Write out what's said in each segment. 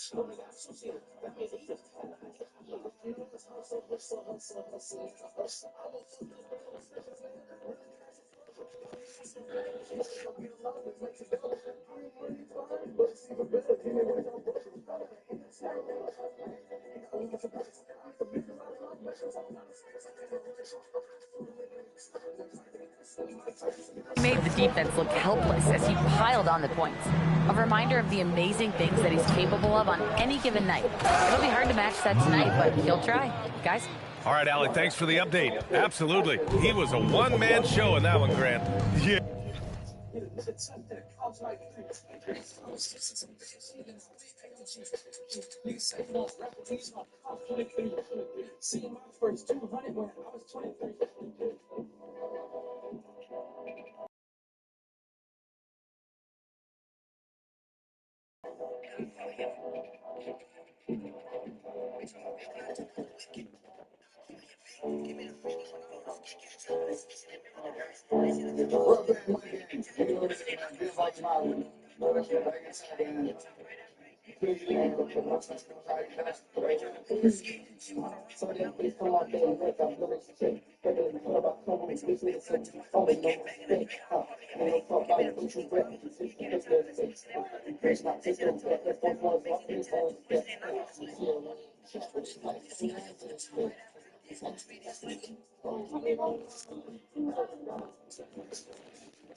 He made the defense look helpless as he piled on the points. A reminder of the amazing things that he's capable of on any given night. It'll be hard to match that tonight, but he'll try. Guys? All right, Alec, thanks for the update. Absolutely. He was a one-man show in that one, Grant. Yeah.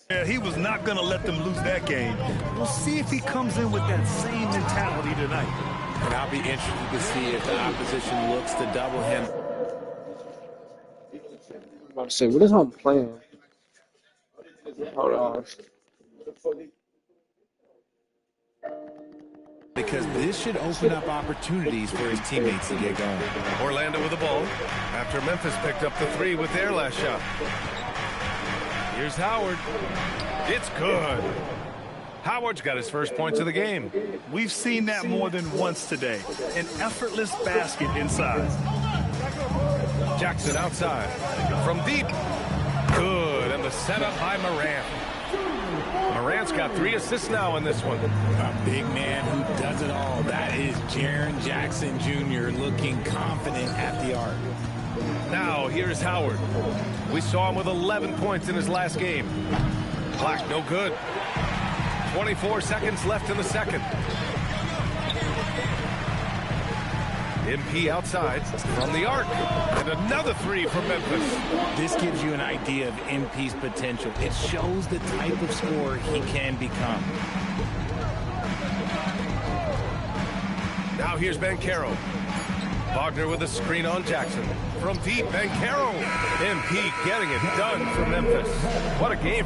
Yeah, he was not going to let them lose that game. We'll see if he comes in with that same mentality tonight. And I'll be interested to see if the opposition looks to double him. I'm about to say, what is my plan? Hold on. Because this should open up opportunities for his teammates to get going. Orlando with the ball after Memphis picked up the three with their last shot. Here's Howard. It's good. Howard's got his first points of the game. We've seen that more than once today. An effortless basket inside. Jackson outside. From deep. Good. And the setup by Morant. Morant's got 3 assists now in this one. A big man who does it all. That is Jaren Jackson Jr. looking confident at the arc. Now, here's Howard. We saw him with 11 points in his last game. Black, no good. 24 seconds left in the second. MP outside from the arc. And another 3 for Memphis. This gives you an idea of MP's potential. It shows the type of scorer he can become. Now here's Banchero. Wagner with a screen on Jackson. From deep, Banchero. MP getting it done for Memphis. What a game.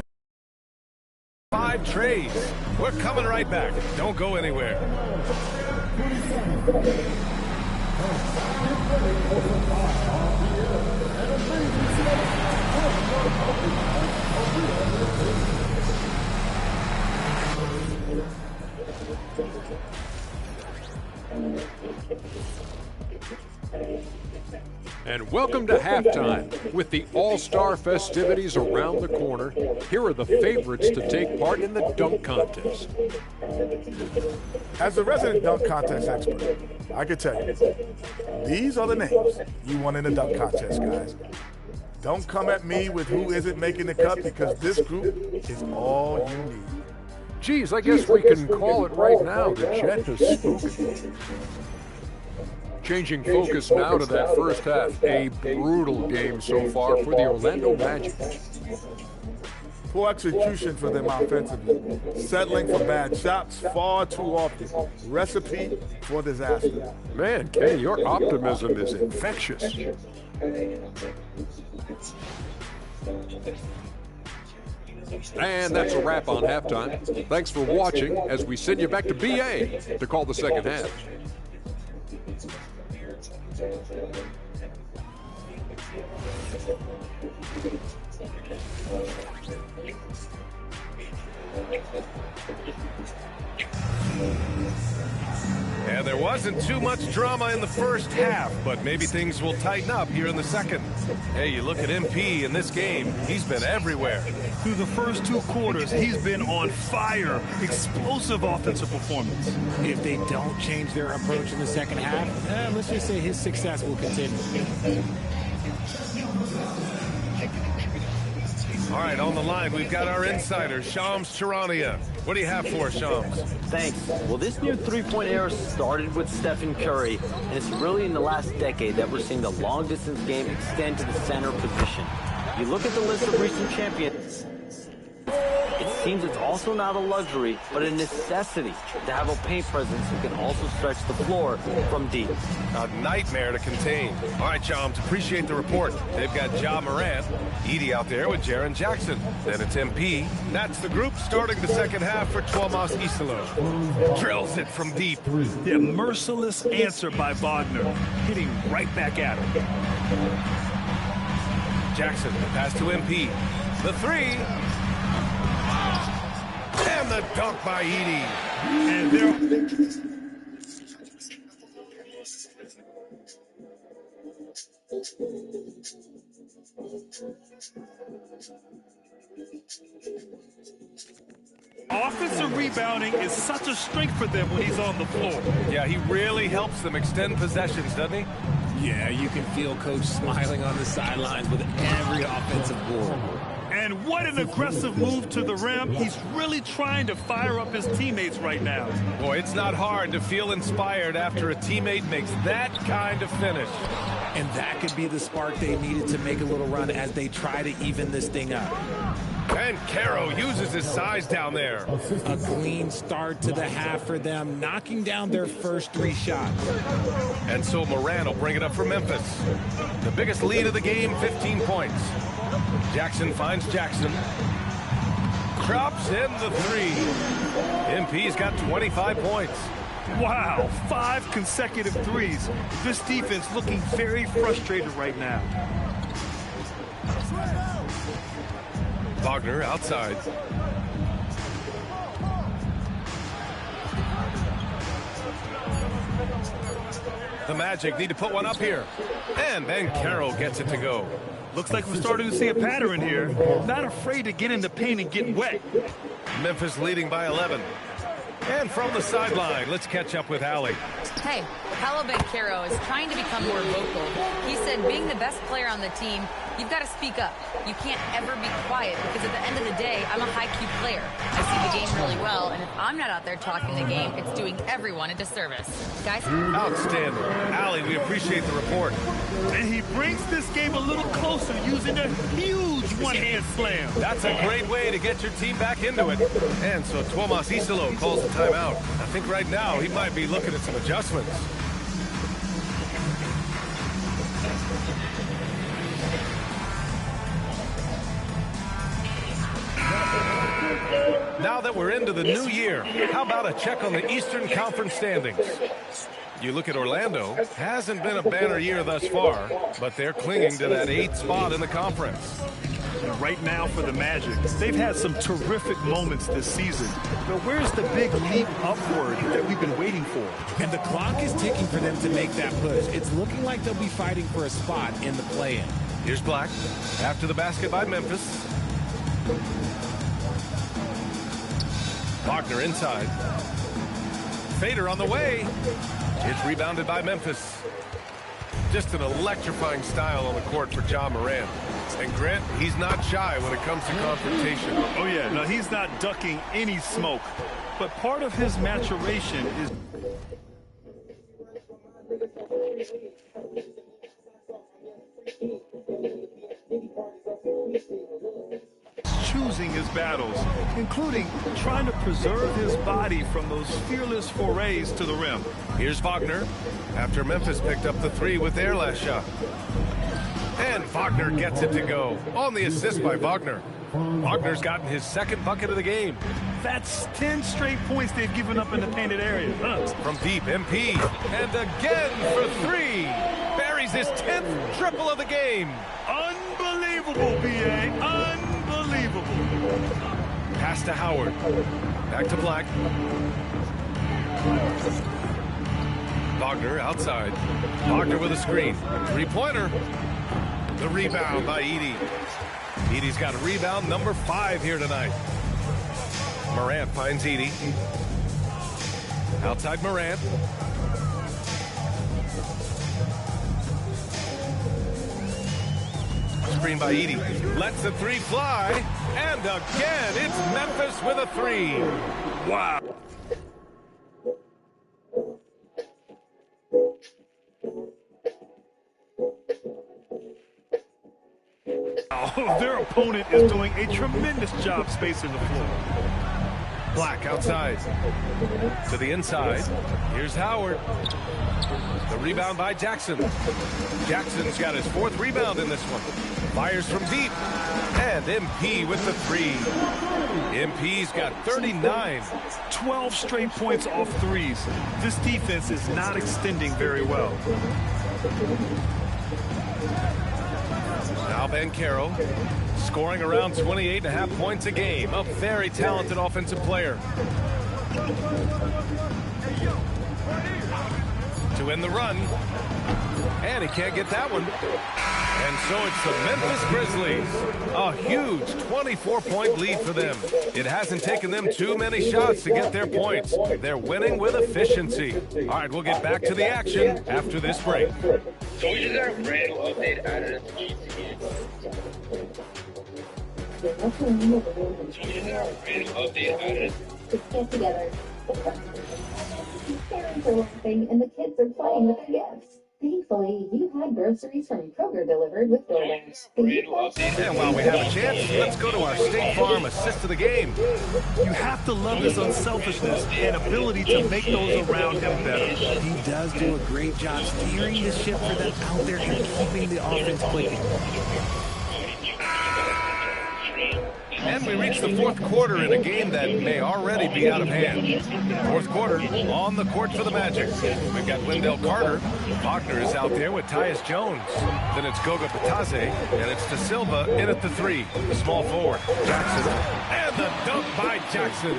5 trays. We're coming right back. Don't go anywhere. And welcome to halftime. With the All-Star festivities around the corner, here are the favorites to take part in the dunk contest. As a resident dunk contest expert, I can tell you, these are the names you want in the dunk contest, guys. Don't come at me with who isn't making the cut, because this group is all you need. Geez, I guess we can call it right now. The Jet has spoken. Changing focus now to that first half. A brutal game so far for the Orlando Magic. Poor execution for them offensively. Settling for bad shots far too often. Recipe for disaster. Man, Kenny, your optimism is infectious. And that's a wrap on halftime. Thanks for watching as we send you back to BA to call the second half. And there wasn't too much drama in the first half, but maybe things will tighten up here in the second. Hey, you look at MP in this game, he's been everywhere. Through the first 2 quarters, he's been on fire. Explosive offensive performance. If they don't change their approach in the second half, let's just say his success will continue. All right, on the line, we've got our insider, Shams Charania. What do you have for us, Shams? Thanks. Well, this new three-point era started with Stephen Curry, and it's really in the last decade that we're seeing the long-distance game extend to the center position. You look at the list of recent champions, it seems it's also not a luxury, but a necessity to have a paint presence who can also stretch the floor from deep. A nightmare to contain. All right, Shams, appreciate the report. They've got Ja Morant, Edey out there with Jaren Jackson. Then it's MP. That's the group starting the second half for Tuomas Isalo. Drills it from deep. Yeah, merciless answer by Wagner, hitting right back at him. Jackson, pass to MP. The three. And the dunk by Edey. And there. Offensive rebounding is such a strength for them when he's on the floor. Yeah, he really helps them extend possessions, doesn't he? Yeah, you can feel Coach smiling on the sidelines with every offensive board. And what an aggressive move to the rim. He's really trying to fire up his teammates right now. Boy, it's not hard to feel inspired after a teammate makes that kind of finish. And that could be the spark they needed to make a little run as they try to even this thing up. And Caro uses his size down there. A clean start to the half for them, knocking down their first 3 shots. And so Morant will bring it up for Memphis. The biggest lead of the game, 15 points. Jackson finds Jackson. Drops in the 3. MP's got 25 points. Wow, 5 consecutive threes. This defense looking very frustrated right now. Wagner outside. The Magic need to put one up here. And then Carroll gets it to go. Looks like we're starting to see a pattern here. Not afraid to get in the paint and get wet. Memphis leading by 11. And from the sideline, let's catch up with Allie. Hey, Paolo Banchero is trying to become more vocal. He said being the best player on the team, you've got to speak up. You can't ever be quiet because at the end of the day, I'm a high-Q player. I see the game really well, and if I'm not out there talking the game, it's doing everyone a disservice. Guys? Outstanding. Allie, we appreciate the report. And he brings this game a little closer using a huge one-hand slam. That's a great way to get your team back into it. And so Tuomas Isalo calls the timeout. I think right now he might be looking at some adjustments. Now that we're into the new year, how about a check on the Eastern Conference standings? You look at Orlando, hasn't been a banner year thus far, but they're clinging to that 8th spot in the conference. And right now for the Magic, they've had some terrific moments this season. But where's the big leap upward that we've been waiting for? And the clock is ticking for them to make that push. It's looking like they'll be fighting for a spot in the play-in. Here's Black after the basket by Memphis. Wagner inside. Fader on the way. It's rebounded by Memphis. Just an electrifying style on the court for Ja Morant. And Grant, he's not shy when it comes to confrontation. Oh yeah, no, he's not ducking any smoke. But part of his maturation is choosing his battles, including trying to preserve his body from those fearless forays to the rim. Here's Wagner after Memphis picked up the 3 with their last shot. And Wagner gets it to go on the assist by Wagner. Wagner's gotten his 2nd bucket of the game. That's 10 straight points they've given up in the painted area. From deep, MP. And again for 3. Buries his 10th triple of the game. Unbelievable, B.A. Unbelievable. Pass to Howard. Back to Black. Wagner outside. Wagner with a screen. 3-pointer. The rebound by Edey. Edey's got rebound number 5 here tonight. Morant finds Edey. Outside Morant. Screen by Edey. Lets the 3 fly. And again, it's Memphis with a 3. Wow. Oh, their opponent is doing a tremendous job spacing the floor. Black outside. To the inside. Here's Howard. The rebound by Jackson. Jackson's got his 4th rebound in this one. Fires from deep. And MP with the 3. MP's got 39. 12 straight points off threes. This defense is not extending very well. Now Banchero scoring around 28.5 points a game. A very talented offensive player. To end the run. And he can't get that one. And so it's the Memphis Grizzlies. A huge 24-point lead for them. It hasn't taken them too many shots to get their points. They're winning with efficiency. All right, we'll get back to the action after this break. So we just got a random update added to the game. Get together. The parents are laughing and the kids are playing with their gifts. Thankfully, you've had groceries from Kroger delivered with DoorDash. And while we have a chance, let's go to our State Farm assist of the game. You have to love his unselfishness and ability to make those around him better. He does do a great job steering the ship for them out there and keeping the offense clicking. And we reach the 4th quarter in a game that may already be out of hand. 4th quarter on the court for the Magic. We've got Wendell Carter. Wagner is out there with Tyus Jones. Then it's Goga Bitadze, and it's De Silva in at the 3. The small forward, Jackson. And the dunk by Jackson.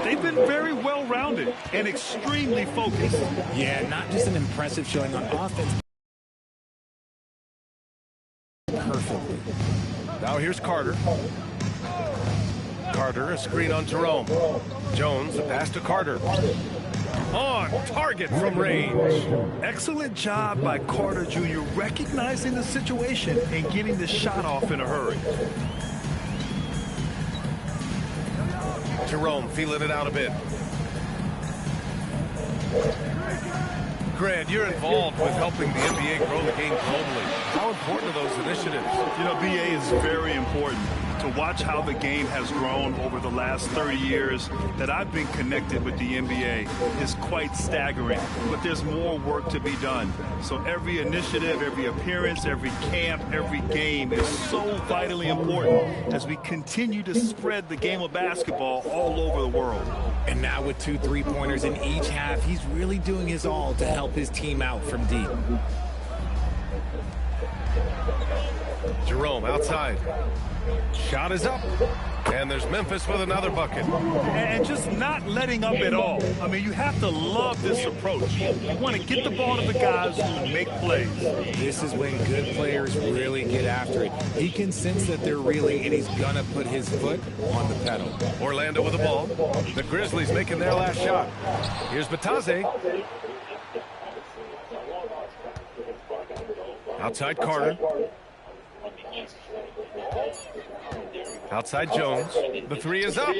They've been very well-rounded and extremely focused. Yeah, not just an impressive showing on offense. Perfectly. Now here's Carter. Carter, a screen on Jerome. Jones, a pass to Carter. On target from range. Excellent job by Carter Jr. recognizing the situation and getting the shot off in a hurry. Jerome feeling it out a bit. Grant, you're involved with helping the NBA grow the game globally. How important are those initiatives? You know, BA is very important. To watch how the game has grown over the last 30 years that I've been connected with the NBA is quite staggering, but there's more work to be done. So every initiative, every appearance, every camp, every game is so vitally important as we continue to spread the game of basketball all over the world. And now with 2 3-pointers in each half, he's really doing his all to help his team out from deep. Jerome outside. Shot is up. And there's Memphis with another bucket. And just not letting up at all. I mean, you have to love this approach. You want to get the ball to the guys who make plays. This is when good players really get after it. He can sense that they're reeling, and he's going to put his foot on the pedal. Orlando with the ball. The Grizzlies making their last shot. Here's Bitadze. Outside Carter. Outside Jones. The 3 is up.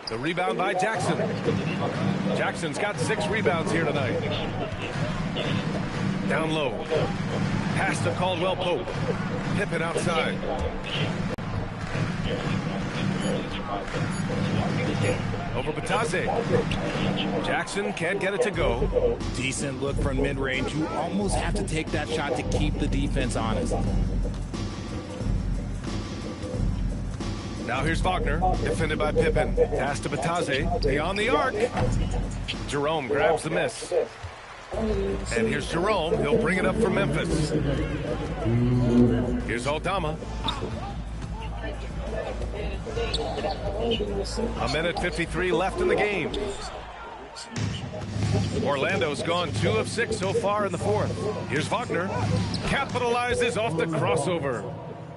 The rebound by Jackson. Jackson's got 6 rebounds here tonight. Down low. Pass to Caldwell Pope. Pippen outside. Over Bitadze. Jackson can't get it to go. Decent look from mid-range. You almost have to take that shot to keep the defense honest. Now here's Wagner, defended by Pippen. Pass to Bitadze, beyond the arc. Jerome grabs the miss. And here's Jerome. He'll bring it up for Memphis. Here's Aldama. A minute 53 left in the game. Orlando's gone 2 of 6 so far in the 4th. Here's Wagner. Capitalizes off the crossover.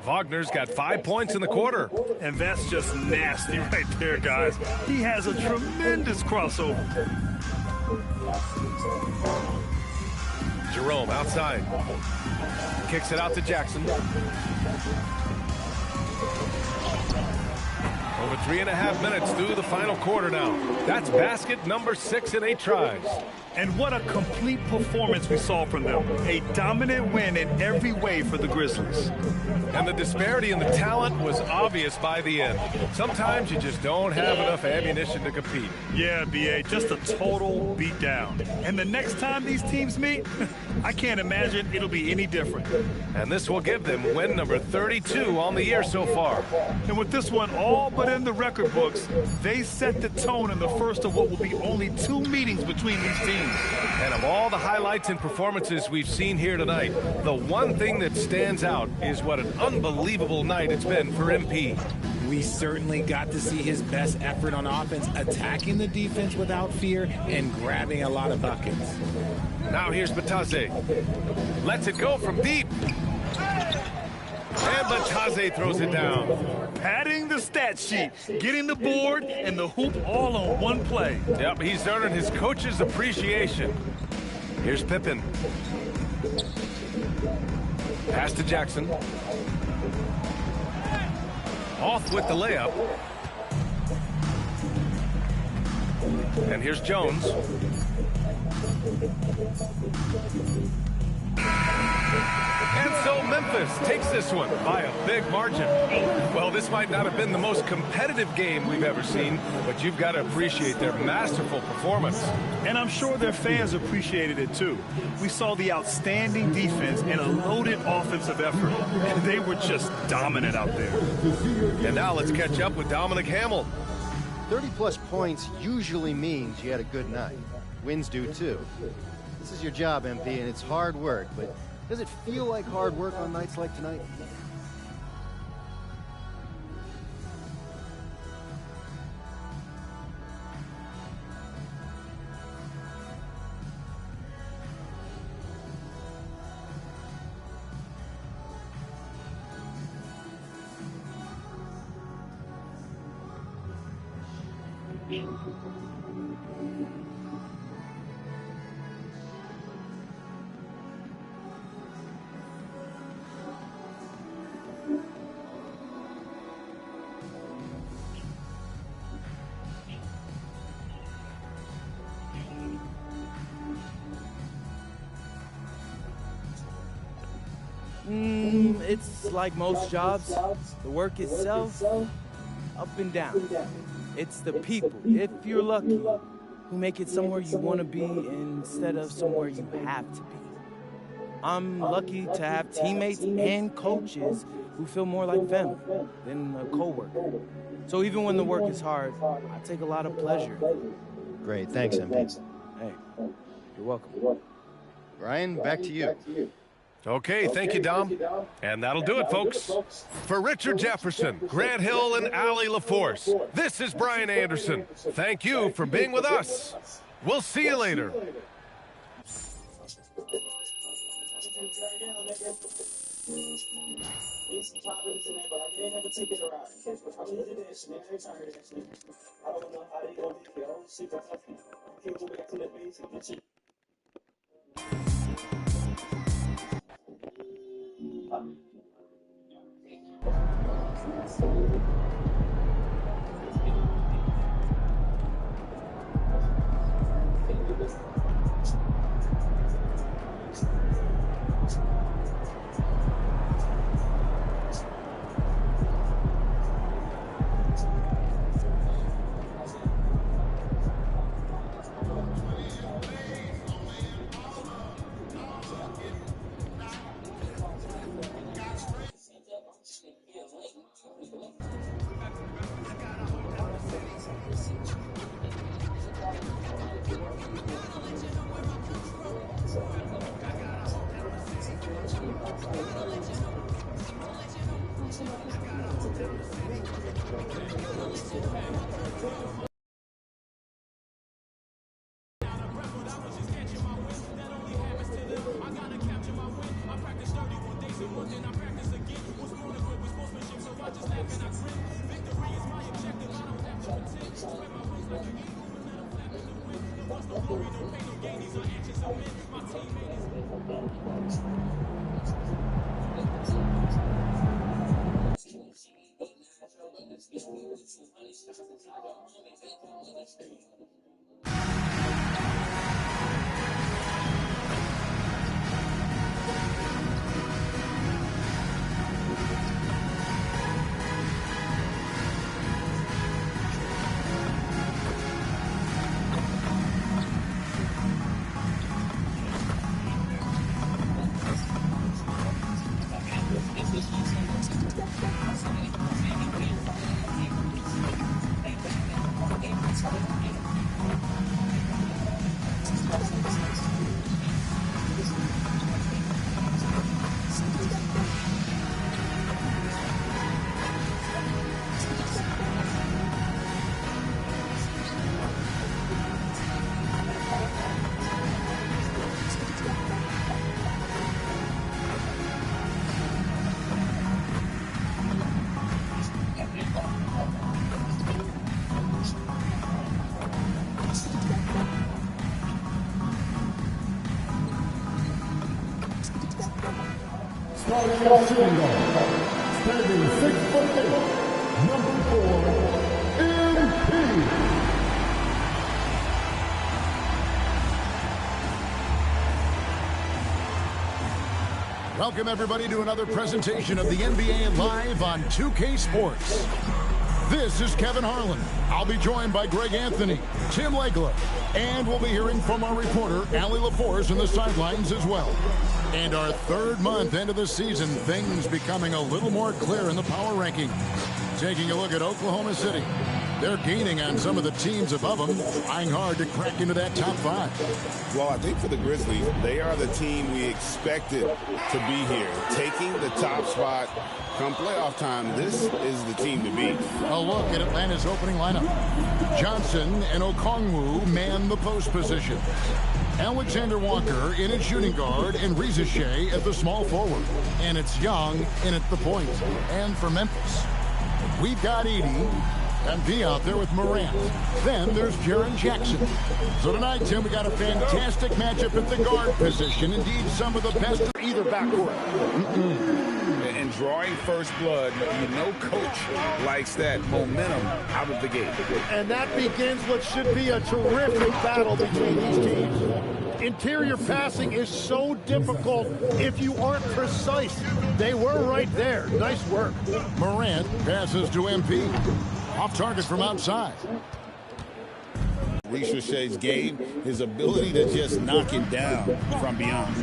Wagner's got 5 points in the quarter. And that's just nasty right there, guys. He has a tremendous crossover. Jerome outside. Kicks it out to Jackson. Over 3.5 minutes through the final quarter now. That's basket number 6 in 8 tries. And what a complete performance we saw from them. A dominant win in every way for the Grizzlies. And the disparity in the talent was obvious by the end. Sometimes you just don't have enough ammunition to compete. Yeah, B.A., just a total beatdown. And the next time these teams meet, I can't imagine it'll be any different. And this will give them win number 32 on the year so far. And with this one all but in the record books, they set the tone in the first of what will be only 2 meetings between these teams. And of all the highlights and performances we've seen here tonight, the one thing that stands out is what an unbelievable night it's been for MP. We certainly got to see his best effort on offense, attacking the defense without fear and grabbing a lot of buckets. Now here's Bataze. Lets it go from deep. And Bataze throws it down. Padding the stat sheet, getting the board and the hoop all on one play. Yep, he's earning his coach's appreciation. Here's Pippen. Pass to Jackson. Off with the layup. And here's Jones. And so Memphis takes this one by a big margin. Well, this might not have been the most competitive game we've ever seen, but you've got to appreciate their masterful performance. And I'm sure their fans appreciated it too. We saw the outstanding defense and a loaded offensive effort. And they were just dominant out there. And now let's catch up with Dominic Hamill. 30-plus points usually means you had a good night. Wins do too. This is your job, MP, and it's hard work, but does it feel like hard work on nights like tonight? It's like most jobs. The work itself, up and down. It's the people, if you're lucky, who make it somewhere you want to be instead of somewhere you have to be. I'm lucky to have teammates and coaches who feel more like family than a co-worker. So even when the work is hard, I take a lot of pleasure. Great, thanks, MP. Hey, you're welcome. Ryan, back to you. Okay, thank you, Dom. And that'll do it, folks. For Richard Jefferson, Grant Hill, and Allie LaForce, this is Brian Anderson. Thank you for being with us. We'll see you later. Standing 6'8", number 4, MP. Welcome everybody to another presentation of the NBA Live on 2K Sports. This is Kevin Harlan. I'll be joined by Greg Anthony, Tim Legler, and we'll be hearing from our reporter, Allie LaForce, on the sidelines as well. And our third month into the season, things becoming a little more clear in the power rankings. Taking a look at Oklahoma City. They're gaining on some of the teams above them, trying hard to crack into that top 5. Well, I think for the Grizzlies, they are the team we expected to be here. Taking the top spot come playoff time, this is the team to beat. A look at Atlanta's opening lineup. Johnson and Okongwu man the post position. Alexander Walker in at shooting guard and Reza Shea at the small forward. And it's Young in at the point. And for Memphis, we've got Edey and B out there with Morant. Then there's Jaren Jackson. So tonight, Tim, we got a fantastic matchup at the guard position. Indeed, some of the best of either backcourt. And drawing first blood, you know coach likes that momentum out of the gate. And that begins what should be a terrific battle between these teams. Interior passing is so difficult if you aren't precise. They were right there. Nice work. Morant passes to MP. Off target from outside. Reza Shea's game, his ability to just knock it down from beyond.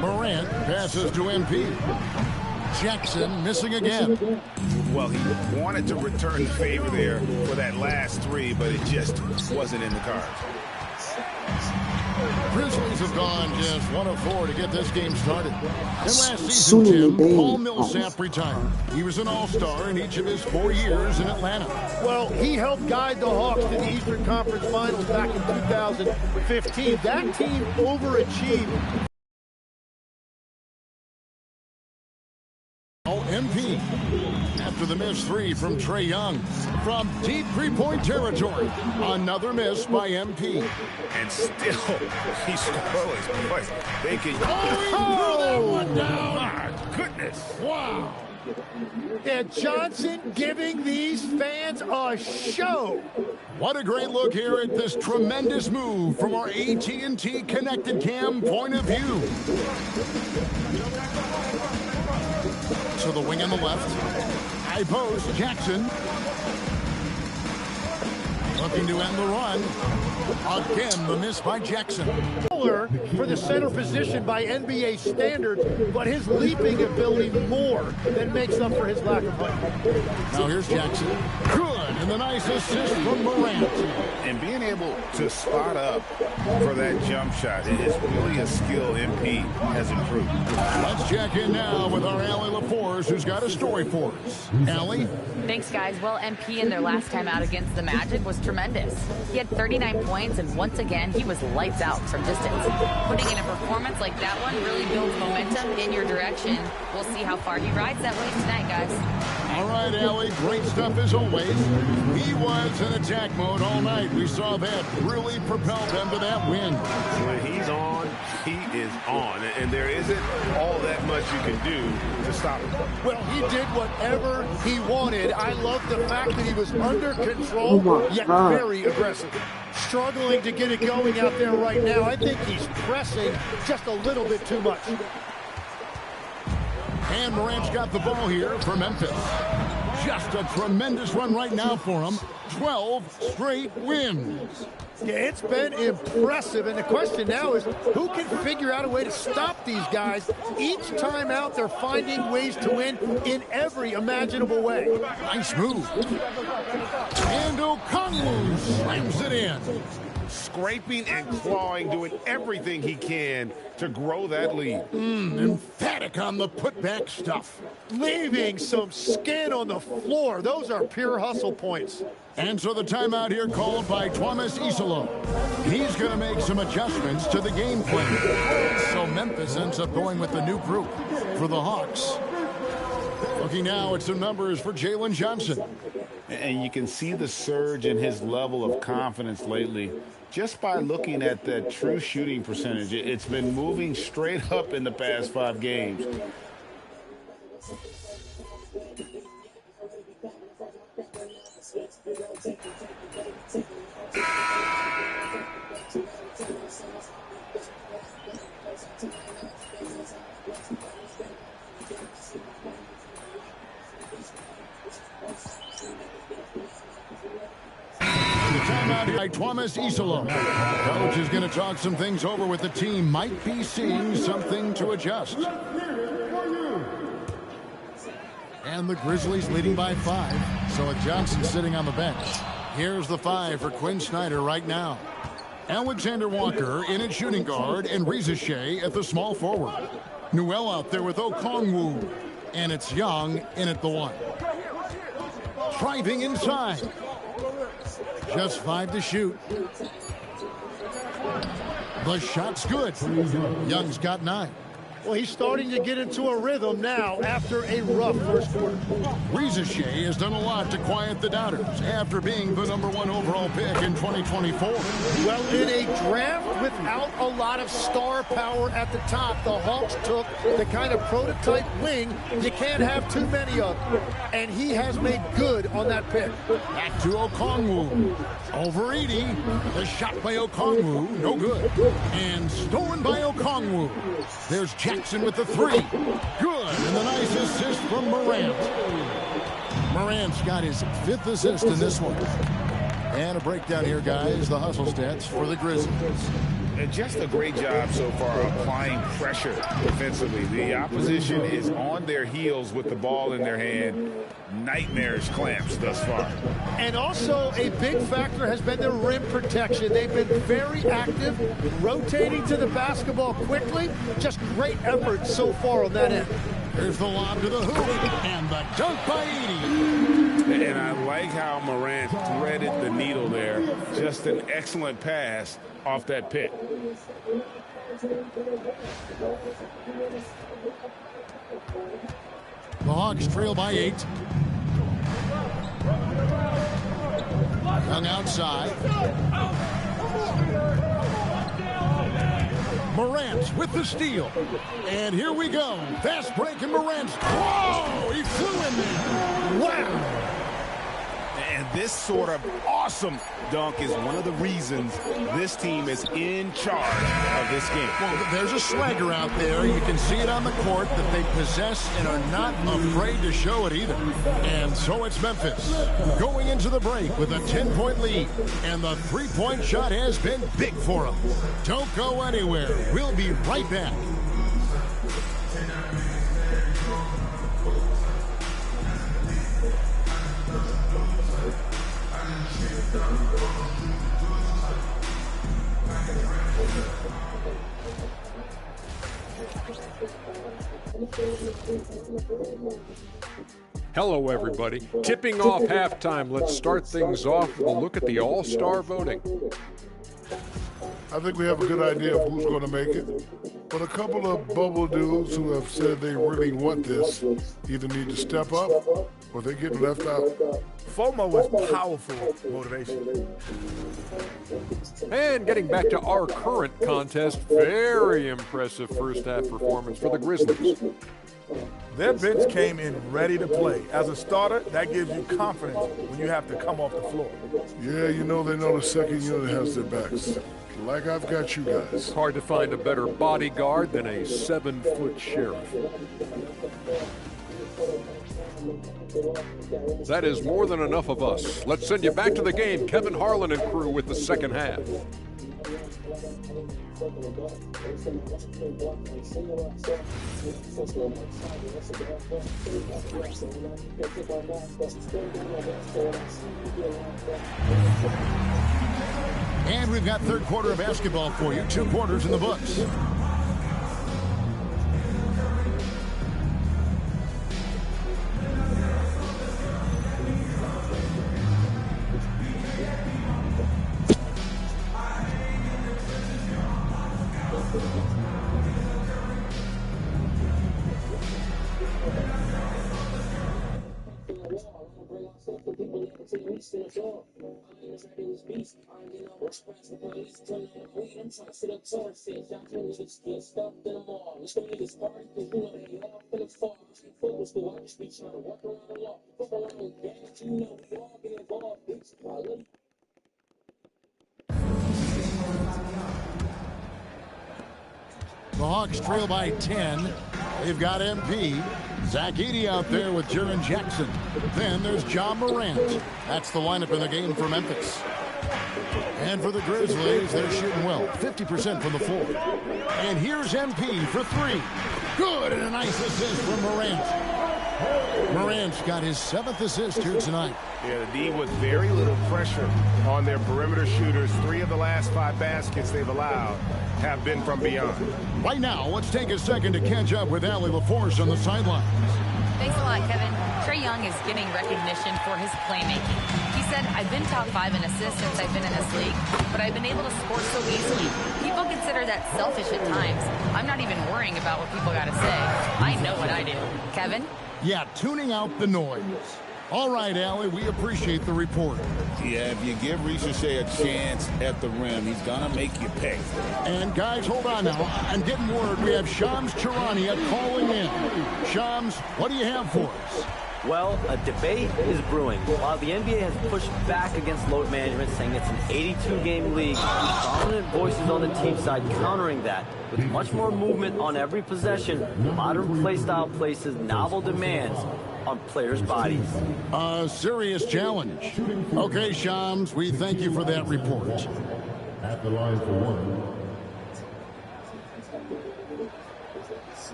Morant passes to MP. Jackson missing again. Well, he wanted to return the favor there for that last three, but it just wasn't in the cards. Grizzlies have gone just 1 of 4 to get this game started. And last season, Tim, Paul Millsap retired. He was an all-star in each of his 4 years in Atlanta. Well, he helped guide the Hawks to the Eastern Conference Finals back in 2015. That team overachieved. MP after the missed 3 from Trae Young from deep three-point territory. Another miss by MP. And still, he's scoreless. Boy, they can... Oh, that one down. My goodness. Wow. And Johnson giving these fans a show. What a great look here at this tremendous move from our AT&T Connected Cam point of view. To the wing on the left. High post, Jackson. Looking to end the run. Again, the miss by Jackson. For the center position by NBA standards, but his leaping ability more than makes up for his lack of height. Now here's Jackson. Good, and the nice assist from Morant. And being able to spot up for that jump shot is really a skill MP has improved. Let's check in now with our Allie LaForce, who's got a story for us. Allie? Thanks, guys. Well, MP in their last time out against the Magic was tremendous. He had 39 points, and once again, he was lights out from distance. Putting in a performance like that one really builds momentum in your direction. We'll see how far he rides that wave tonight, guys. All right, Allie, great stuff as always. He was in attack mode all night. We saw that really propelled them to that win. When he's on, he is on. And there isn't all that much you can do to stop him. Well, he did whatever he wanted. I love the fact that he was under control, yet very aggressive. Struggling to get it going out there right now. I think he's pressing just a little bit too much. And Morant's got the ball here for Memphis. Just a tremendous run right now for him. 12 straight wins. Yeah, it's been impressive, and the question now is who can figure out a way to stop these guys? Each time out, they're finding ways to win in every imaginable way. Nice move. And Okongwu slams it in. Scraping and clawing, doing everything he can to grow that lead. Emphatic on the putback stuff. Leaving some skin on the floor. Those are pure hustle points. And so the timeout here called by Thomas Isolo. He's going to make some adjustments to the game plan. So Memphis ends up going with the new group for the Hawks. Looking now at some numbers for Jalen Johnson. And you can see the surge in his level of confidence lately just by looking at that true shooting percentage. It's been moving straight up in the past 5 games. By Thomas Isolo. Coach is going to talk some things over with the team. Might be seeing something to adjust. And the Grizzlies leading by 5. So Johnson sitting on the bench. Here's the 5 for Quinn Snyder right now. Alexander Walker in at shooting guard and Reza Shea at the small forward. Newell out there with Okongwu. And it's Young in at the 1. Driving inside. Just 5 to shoot. The shot's good. Young's got 9. Well, he's starting to get into a rhythm now after a rough first quarter. Reza Shea has done a lot to quiet the doubters after being the #1 overall pick in 2024. Well, in a draft without a lot of star power at the top, the Hawks took the kind of prototype wing you can't have too many of. And he has made good on that pick. Back to Okongwu. Over 80. The shot by Okongwu, no good. And stolen by Okongwu. There's Jackson with the 3. Good. And the nice assist from Morant. Morant's got his 5th assist in this one. And a breakdown here, guys. The hustle stats for the Grizzlies. And just a great job so far applying pressure defensively. The opposition is on their heels with the ball in their hand. Nightmarish clamps thus far. And also a big factor has been their rim protection. They've been very active, rotating to the basketball quickly. Just great effort so far on that end. Here's the lob to the hoop, and the dunk by Edey. And I like how Morant threaded the needle there. Just an excellent pass off that pick. The Hawks trail by 8. Young outside. Morant with the steal. And here we go. Fast break and Morant. Whoa! He flew in there. Wow! And this sort of awesome dunk is one of the reasons this team is in charge of this game. Well, there's a swagger out there. You can see it on the court that they possess and are not afraid to show it either. And so it's Memphis going into the break with a 10-point lead. And the three-point shot has been big for them. Don't go anywhere. We'll be right back. Hello, everybody. Tipping off halftime. Let's start things off with a look at the All-Star voting. I think we have a good idea of who's going to make it. But a couple of bubble dudes who have said they really want this either need to step up or they get left out. FOMO is powerful motivation. And getting back to our current contest, very impressive first half performance for the Grizzlies. Their bench came in ready to play. As a starter, that gives you confidence when you have to come off the floor. Yeah, you know they know the second unit has their backs. Like I've got you guys. Hard to find a better bodyguard than a 7-foot sheriff. That is more than enough of us. Let's send you back to the game. Kevin Harlan and crew with the second half. And we've got third quarter of basketball for you. 2 quarters in the books. The Hawks trail by 10. They've got MP. Zach Edey out there with Jaren Jackson. Then there's Ja Morant. That's the lineup in the game for Memphis. And for the Grizzlies, they're shooting well, 50% from the floor. And here's MP for 3. Good, and a nice assist from Morant. Morant's got his 7th assist here tonight. Yeah, the D with very little pressure on their perimeter shooters. 3 of the last 5 baskets they've allowed have been from beyond. Right now, let's take a second to catch up with Allie LaForce on the sidelines. Thanks a lot, Kevin. Trae Young is getting recognition for his playmaking. He said, I've been top 5 in assists since I've been in this league, but I've been able to score so easily. People consider that selfish at times. I'm not even worrying about what people got to say. I know what I do. Kevin? Yeah, tuning out the noise. All right, Allie, we appreciate the report. Yeah, if you give Ricochet a chance at the rim, he's going to make you pay. And guys, hold on now. I'm getting word we have Shams Charania calling in. Shams, what do you have for us? Well, a debate is brewing. While the NBA has pushed back against load management, saying it's an 82-game league, prominent voices on the team side countering that. With much more movement on every possession, modern play style places novel demands on players' bodies. A serious challenge. Okay, Shams, we thank you for that report. At the line for 1.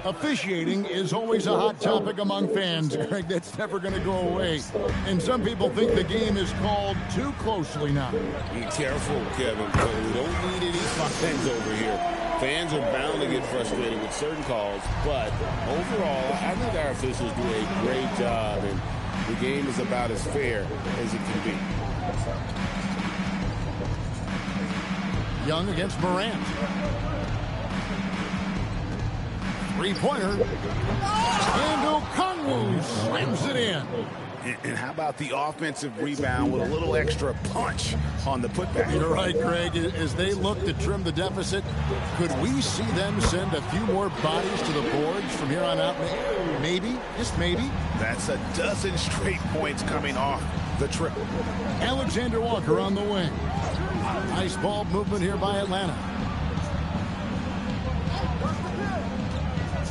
Officiating is always a hot topic among fans, Greg. That's never going to go away. And some people think the game is called too closely now. Be careful, Kevin. We don't need any fans over here. Fans are bound to get frustrated with certain calls, but overall, I think our officials do a great job, and the game is about as fair as it can be. Young against Morant. 3-pointer. And Okongwu slams it in. And how about the offensive rebound with a little extra punch on the putback? You're right, Greg. As they look to trim the deficit, could we see them send a few more bodies to the boards from here on out? Maybe, just maybe. That's a dozen straight points coming off the triple. Alexander Walker on the wing. Nice ball movement here by Atlanta.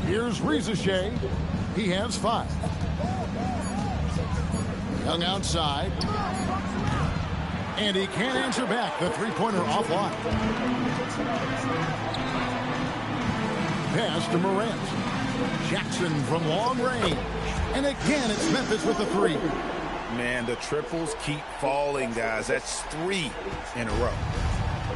Here's Ricochet. He has 5. Young outside. And he can't answer back. The 3-pointer offline. Pass to Morant. Jackson from long range. And again, it's Memphis with the 3. Man, the triples keep falling, guys. That's 3 in a row.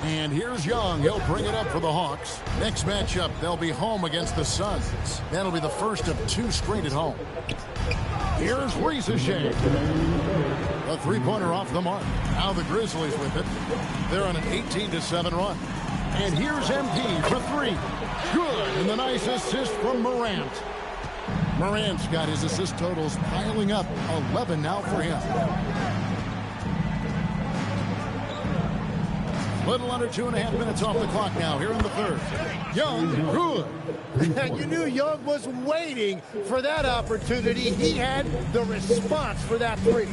And here's Young. He'll bring it up for the Hawks. Next matchup, they'll be home against the Suns. That'll be the first of 2 straight at home. Here's Riesesheim. A three-pointer off the mark. Now the Grizzlies with it. They're on an 18-7 run. And here's MP for three. Good. And the nice assist from Morant. Morant's got his assist totals piling up. 11 now for him. Little under 2.5 minutes off the clock now here in the third. Young, good. You knew Young was waiting for that opportunity. He had the response for that three.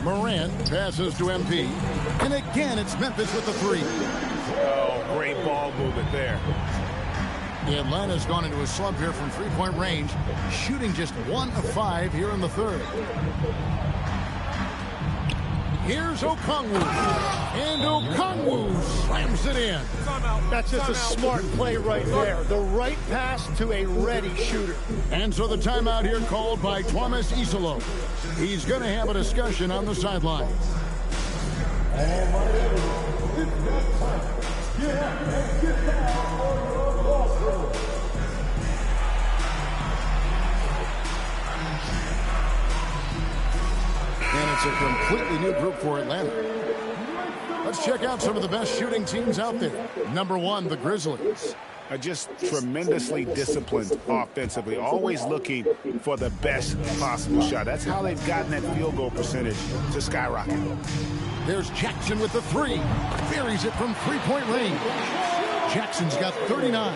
Morant passes to MP. And again, it's Memphis with the three. Oh, great ball movement there. Atlanta's gone into a slump here from three-point range, shooting just 1 of 5 here in the third. Here's Okongwu, and Okongwu slams it in. That's just a smart play right there. The right pass to a ready shooter. And so the timeout here called by Thomas Isolo. He's going to have a discussion on the sideline. And it's a completely new group for Atlanta. Let's check out some of the best shooting teams out there. Number 1, the Grizzlies. Are just tremendously disciplined offensively, always looking for the best possible shot. That's how they've gotten that field goal percentage to skyrocket. There's Jackson with the three. Buries it from three-point range. Jackson's got 39.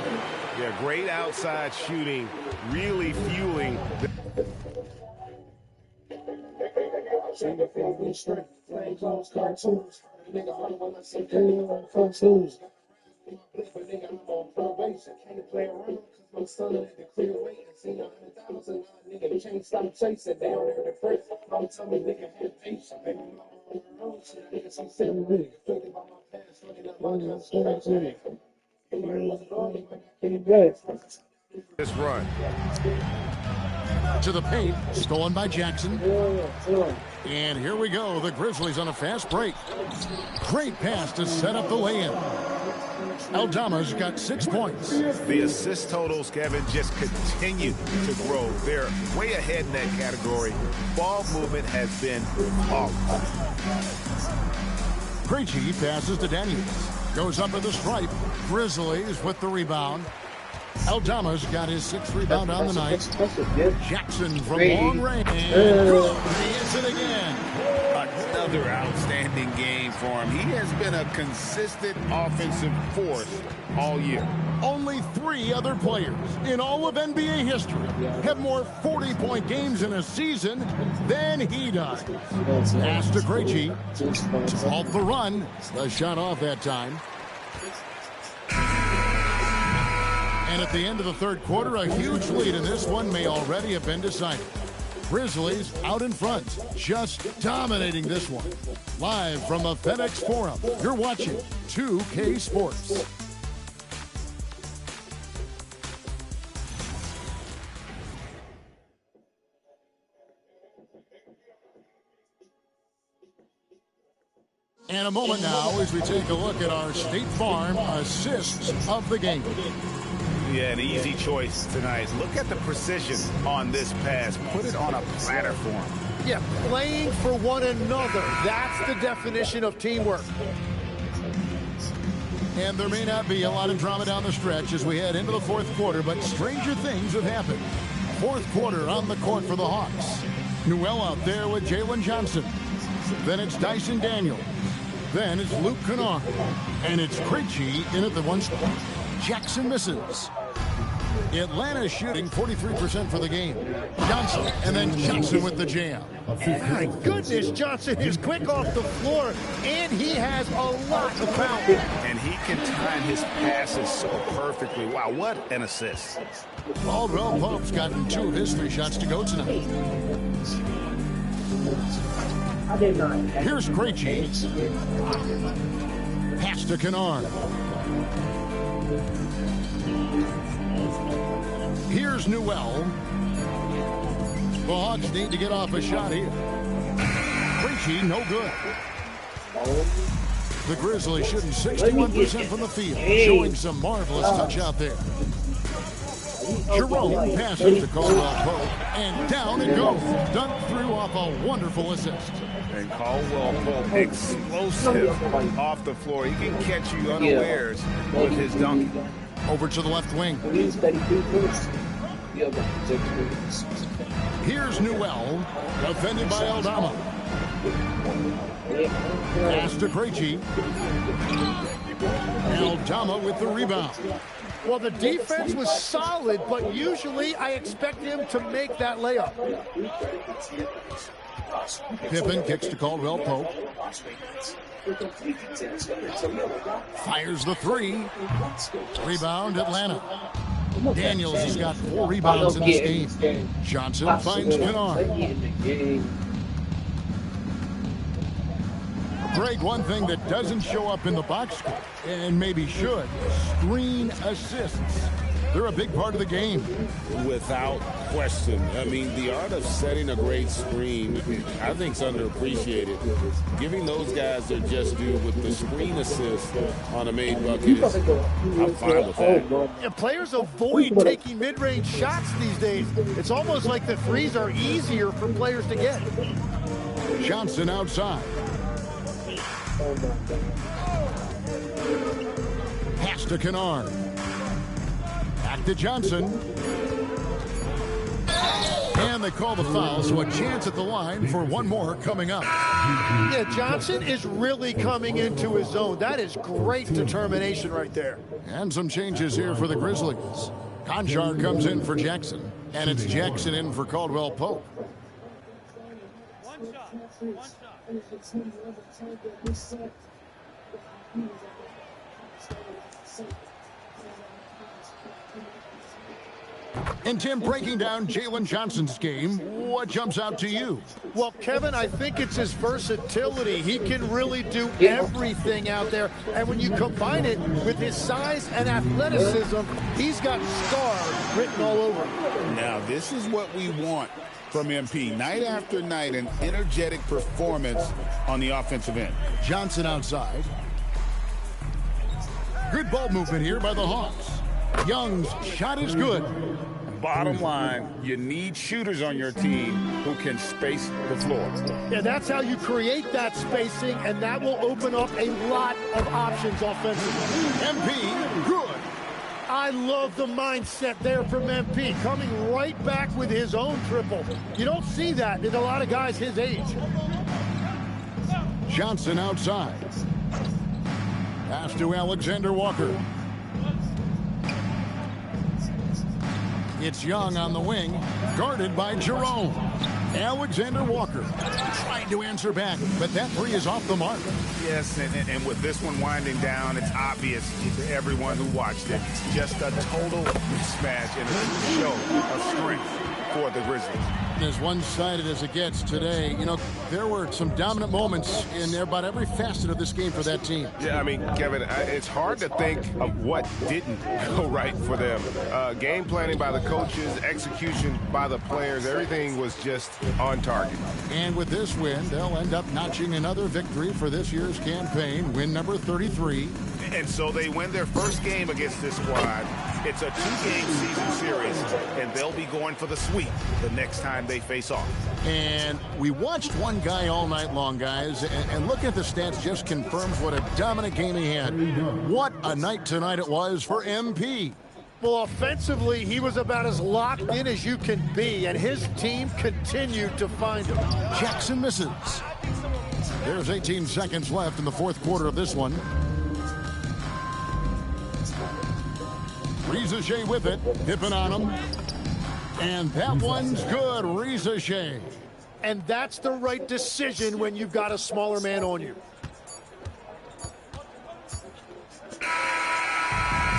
Yeah, great outside shooting, really fueling the This run. To the paint, stolen by Jackson. And here we go, the Grizzlies on a fast break. Great pass to set up the lay-in. Aldama's got 6 points. The assist totals, Kevin, just continue to grow. They're way ahead in that category. Ball movement has been off. Krejci passes to Daniels. Goes up at the stripe. Grizzlies with the rebound. Aldama's got his 6th rebound on the night. Jackson from long range. Good. He hits it again. Another outstanding game for him. He has been a consistent offensive force all year. Only 3 other players in all of NBA history have more 40-point games in a season than he does. Pass to Krejci. Off the run. The shot off that time. And at the end of the third quarter, a huge lead in this one may already have been decided. Grizzlies out in front, just dominating this one. Live from the FedEx Forum, you're watching 2K Sports. And a moment now as we take a look at our State Farm assists of the game. Yeah, an easy choice tonight. Look at the precision on this pass. Put it on a platter for him. Yeah, playing for one another. That's the definition of teamwork. And there may not be a lot of drama down the stretch as we head into the fourth quarter, but stranger things have happened. Fourth quarter on the court for the Hawks. Newell out there with Jalen Johnson. Then it's Dyson Daniels. Then it's Luke Kennard. And it's Krejci in at the one spot. Jackson misses. Atlanta shooting 43% for the game. Johnson, and then Johnson with the jam. My goodness, Johnson is quick off the floor, and he has a lot of power. And he can time his passes so perfectly. Wow, what an assist. Caldwell Pope's gotten 2 of his 3 shots to go tonight. Here's Krejci. Pass to Kennard. Here's Newell. The Hawks need to get off a shot here. Krejci, no good. The Grizzlies shooting 61% from the field, showing some marvelous touch out there. Jerome passes to Caldwell Pope, and down it goes. Dunk threw off a wonderful assist. And Caldwell Pope, explosive off the floor. He can catch you unawares with his dunk. Over to the left wing. Here's Newell, defended by Aldama. Pass to Krejci. Aldama with the rebound. Well, the defense was solid, but usually I expect him to make that layup. Pippen kicks to Caldwell Pope. Fires the three. Rebound, Atlanta. Daniels has got 4 rebounds in this game. Johnson finds Kennard. Greg, one thing that doesn't show up in the box score, and maybe should, screen assists. They're a big part of the game. Without question. I mean, the art of setting a great screen, I think, is underappreciated. Giving those guys their just due with the screen assist on a made bucket is, I'm fine with that. Yeah, players avoid taking mid-range shots these days. It's almost like the threes are easier for players to get. Johnson outside. Pass to Kennard. Back to Johnson. And they call the foul, so a chance at the line for one more coming up. Yeah, Johnson is really coming into his zone. That is great determination right there. And some changes here for the Grizzlies. Conchar comes in for Jackson, and it's Jackson in for Caldwell Pope. One shot. And Tim, breaking down Jalen Johnson's game, what jumps out to you? Well, Kevin, I think it's his versatility. He can really do everything out there. And when you combine it with his size and athleticism, he's got star written all over him. Now, this is what we want from MP. Night after night, an energetic performance on the offensive end. Johnson outside. Good ball movement here by the Hawks. Young's shot is good. Bottom line, you need shooters on your team who can space the floor. Yeah, that's how you create that spacing, and that will open up a lot of options offensively. MP, good. I love the mindset there from MP, coming right back with his own triple. You don't see that in a lot of guys his age. Johnson outside. Pass to Alexander Walker. It's Young on the wing, guarded by Jerome. Alexander Walker trying to answer back, but that three is off the mark. Yes, and with this one winding down, it's obvious to everyone who watched it. Just a total mismatch and a show of strength for the Grizzlies. As one-sided as it gets today, you know, there were some dominant moments in about every facet of this game for that team. Yeah, I mean, Kevin, it's hard to think of what didn't go right for them. Game planning by the coaches, execution by the players, everything was just on target. And with this win, they'll end up notching another victory for this year's campaign, win number 33. And so they win their first game against this squad. It's a 2-game season series, and they'll be going for the sweep the next time they face off. And we watched one guy all night long, guys, and looking at the stats just confirms what a dominant game he had. What a night tonight it was for MP. Well, offensively, he was about as locked in as you can be, and his team continued to find him. Jackson misses. There's 18 seconds left in the fourth quarter of this one. Reza Shea with it. Pippen on him. And that one's good. Reza Shea. And that's the right decision when you've got a smaller man on you.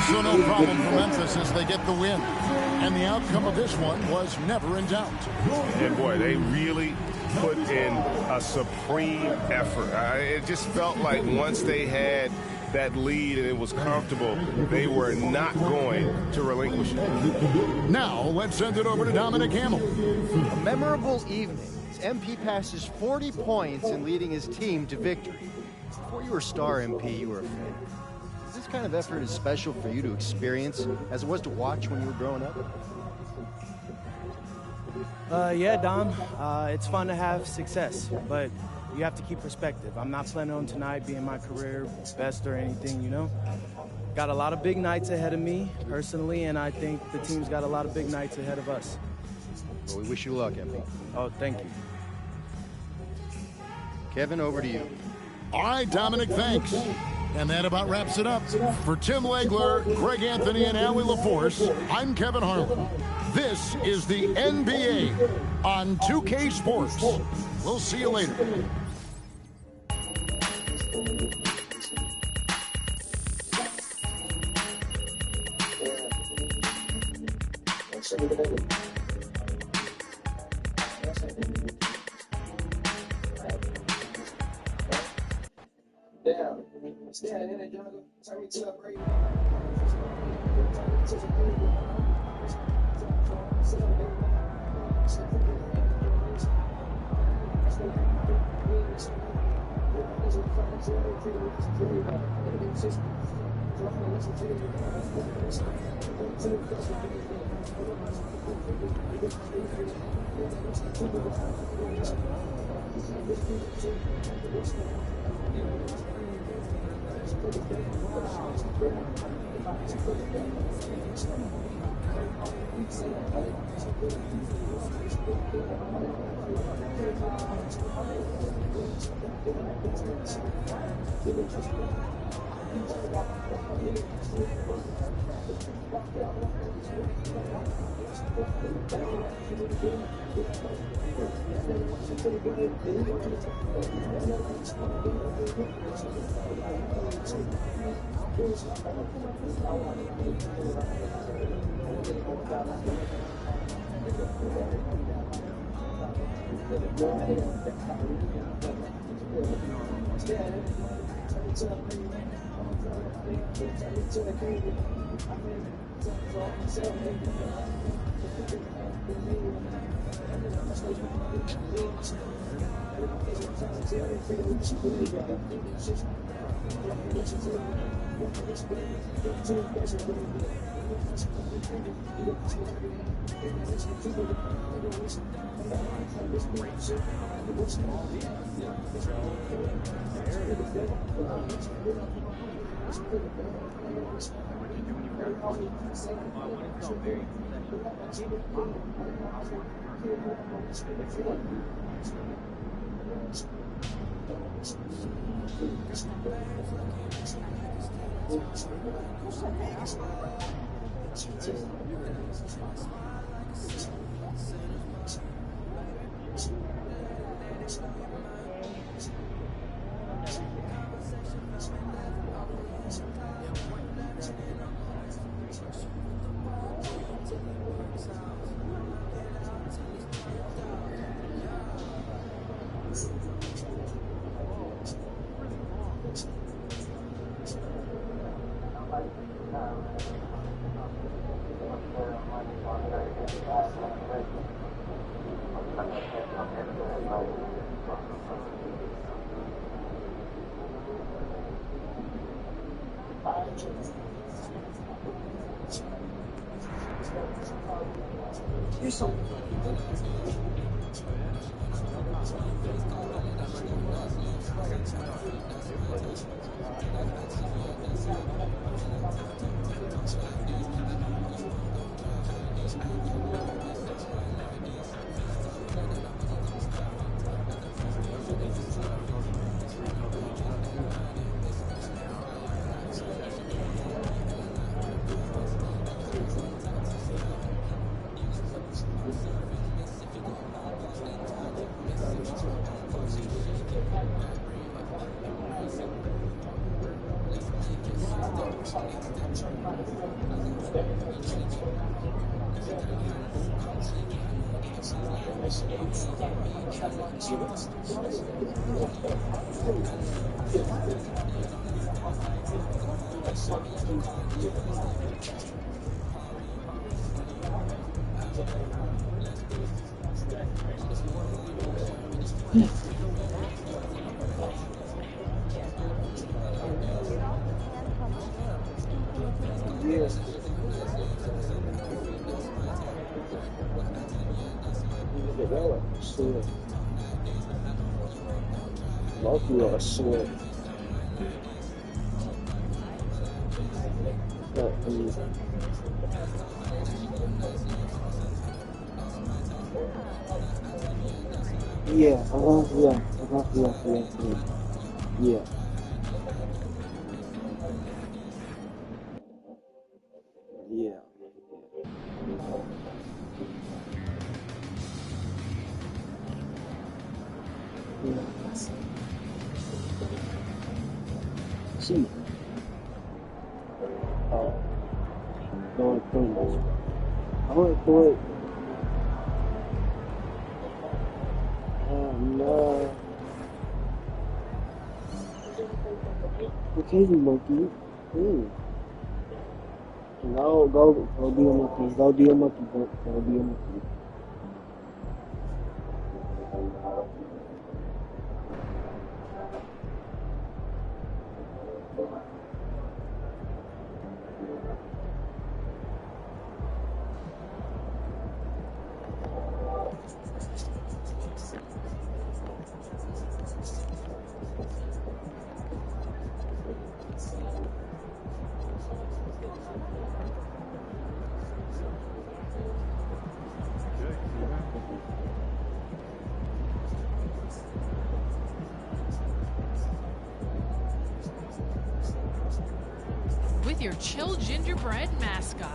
So no problem for Memphis as they get the win. And the outcome of this one was never in doubt. And boy, they really put in a supreme effort. It just felt like once they had that lead and it was comfortable, they were not going to relinquish it. Now let's send it over to Dominic Hamill. A memorable evening as MP passes 40 points in leading his team to victory. Before you were star MP, you were a fan. Is this kind of effort is special for you to experience as it was to watch when you were growing up? Yeah, Dom. It's fun to have success, but you have to keep perspective. I'm not planning on tonight being my career best or anything, you know? Got a lot of big nights ahead of me, personally, and I think the team's got a lot of big nights ahead of us. Well, we wish you luck, MP. Oh, thank you. Kevin, over to you. All right, Dominic, thanks. And that about wraps it up. For Tim Legler, Greg Anthony, and Allie LaForce, I'm Kevin Harlan. This is the NBA on 2K Sports. We'll see you later. Shit. Loki or shit. Yeah, yeah. See. Oh. Going crazy. I went for it. Oh no. Okay, monkey. No, go be a monkey. Go be a monkey. Go be a monkey. With your Chill Gingerbread mascot.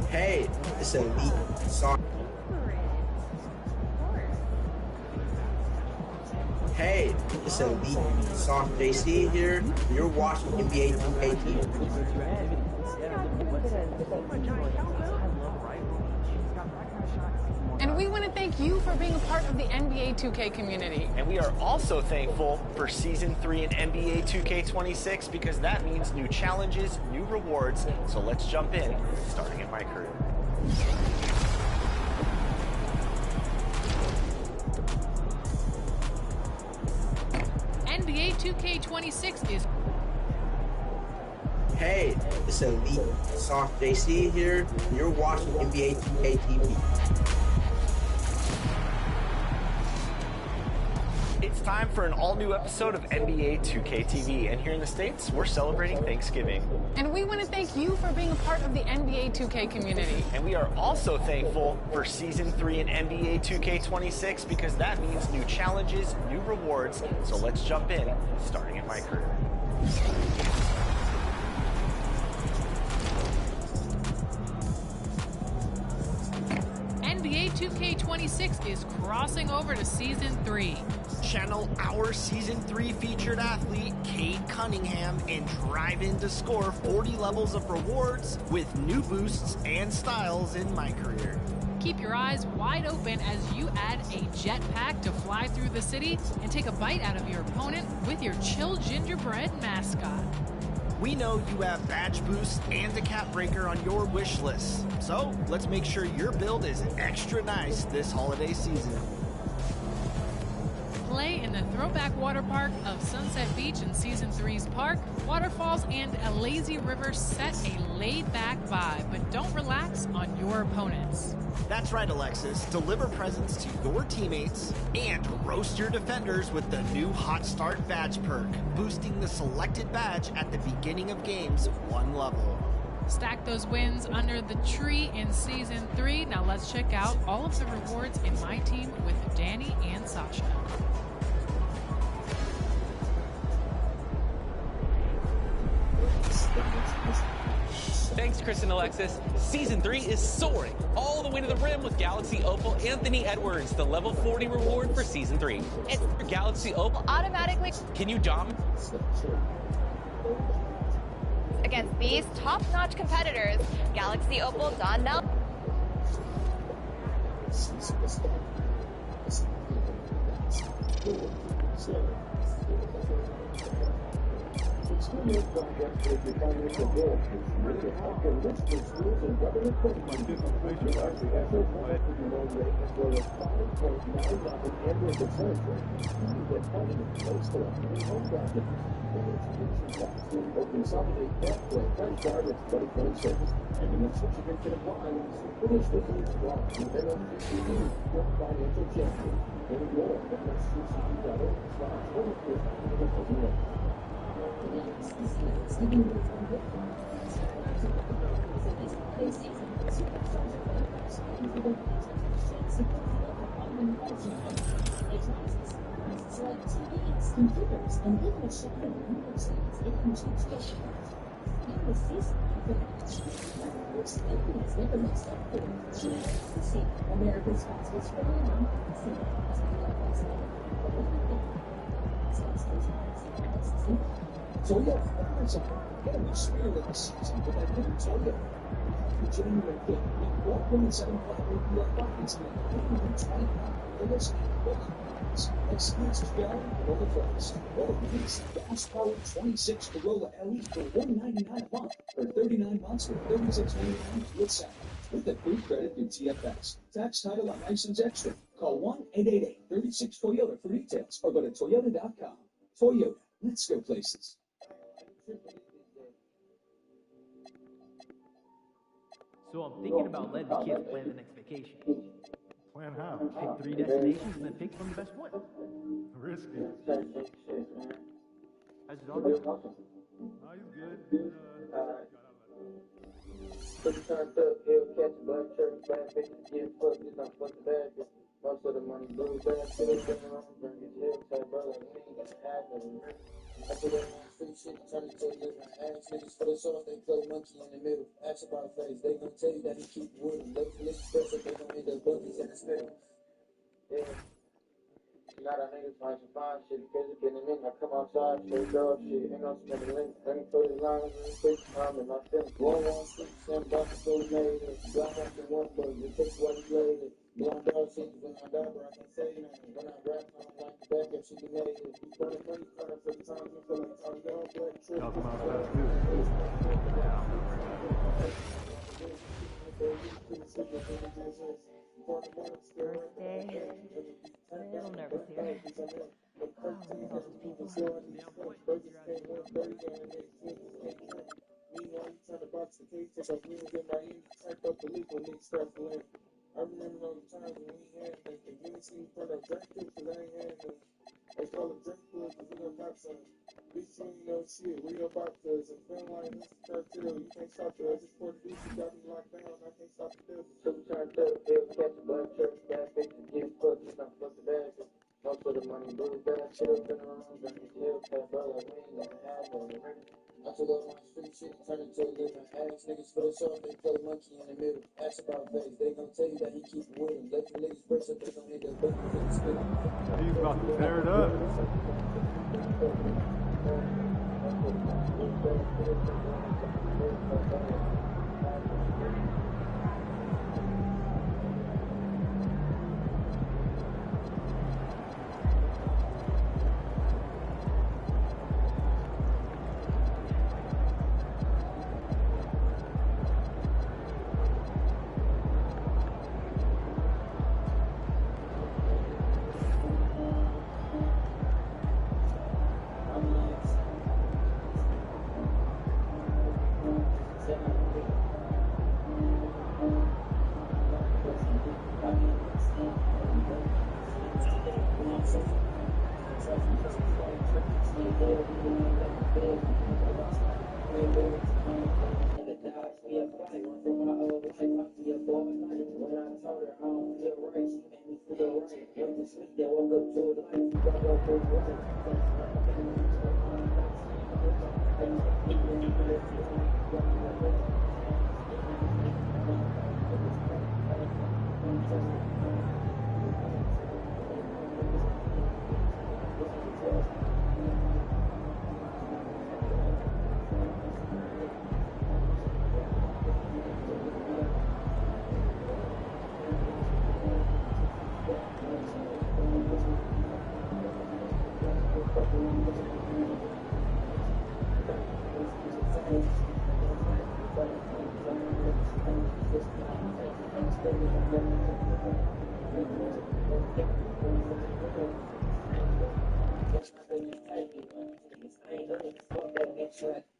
Hey, it's a Elite song. Hey, it's Elite Song JC here. You're watching NBA 2K TV. And we want to thank you for being a part of the NBA 2K community. And we are also thankful for Season 3 in NBA 2K26 because that means new challenges, new rewards. So let's jump in, starting at my career. NBA 2K26 is... Hey, it's Elite Song JC here. You're watching NBA 2K TV. It's time for an all-new episode of NBA 2K TV, and here in the States, we're celebrating Thanksgiving. And we want to thank you for being a part of the NBA 2K community. And we are also thankful for Season 3 in NBA 2K26 because that means new challenges, new rewards. So let's jump in, starting at my career. NBA 2K26 is crossing over to Season 3. Channel our Season 3 featured athlete, Cade Cunningham, and drive in to score 40 levels of rewards with new boosts and styles in my career. Keep your eyes wide open as you add a jetpack to fly through the city and take a bite out of your opponent with your Chill Gingerbread mascot. We know you have badge boosts and a cap breaker on your wish list, so let's make sure your build is extra nice this holiday season. Play in the throwback water park of Sunset Beach in Season 3's park. Waterfalls and a lazy river set a laid-back vibe, but don't relax on your opponents. That's right, Alexis. Deliver presents to your teammates and roast your defenders with the new Hot Start badge perk, boosting the selected badge at the beginning of games 1 level. Stack those wins under the tree in Season 3. Now let's check out all of the rewards in my team with Danny and Sasha. Thanks, Chris and Alexis. Season 3 is soaring all the way to the rim with Galaxy Opal Anthony Edwards, the level 40 reward for Season 3. It's Galaxy Opal automatically. Can you dom? Against these top-notch competitors, Galaxy Opal Don Mel. Computers and even a shadow universities they can change questions. In the season, networks companies never mixed up with GCC, America's fastest growing non-vaccine. Toyota offers a get experience this season with that new Toyota. For January 5th, we bought 175 APR buckets and $120 for this exclusive value below the price. Or lease gas-powered 26 Corolla LE for $199 a month or 39 months with $36.99 with SAC. With approved credit through TFX. Tax, title, and license extra. Call 1-888-36-TOYOTA for details or go to toyota.com. Toyota, let's go places. So I'm thinking about letting the kids plan the next vacation. Plan how? Pick 3 destinations and then pick from the best one. Risky. How's your dog doing? Oh, he's good. Put turned up, he'll catch a black shirt, bad bitches get fucked, he's not fucking bad bitch. Most of the money blue, bad still been around, bring his hill, tell brother, we ain't gonna have no. After that on street shit, turn it to a different ass. Niggas for the sauce, they play monkey in the middle. Ask about face, they gon' tell you that he keep wood. Look for this pressure, they gon' end up buckets in the middle. Yeah. Now that niggas find some fine shit because it been a minute. I come outside, straight dog shit, ain't no spending link. Let me put his line in the quick time and my feelings. Going on street, send back to fully made it. Blind up in one bug, you take what he laid it. Blonde dog shit, when I die, bro, I can say nothing. When I rap, I don't like the back up, she be made it. You put a money, for the time, you feel like time, y'all black trip. Y'all come out fast too. First day, a little nervous here. Oh, with all those people. I remember those times when we had the community in front of drink because I ain't had the, they call it drink club because we don't got some, we seen no shit, we about to, and feeling like this is cartel, you can't stop the, I just poured the you got me locked down, I can't stop the devil. So we turned up, they'll catch a black shirt, bad bitches get fucked, he's not fucking bad bitch. Most of the money blue, bad still been around, bring his hill, tell brother, we ain't gonna have no. I took up my street shit, turn it to a different ass. Niggas for the sauce, they play monkey in the middle. Ask about face, they gon' tell you that he keep winning. Let the niggas press up, they gon' hit the bucket for the spin. He's about to tear it up. I ain't gonna fuck that bitch right.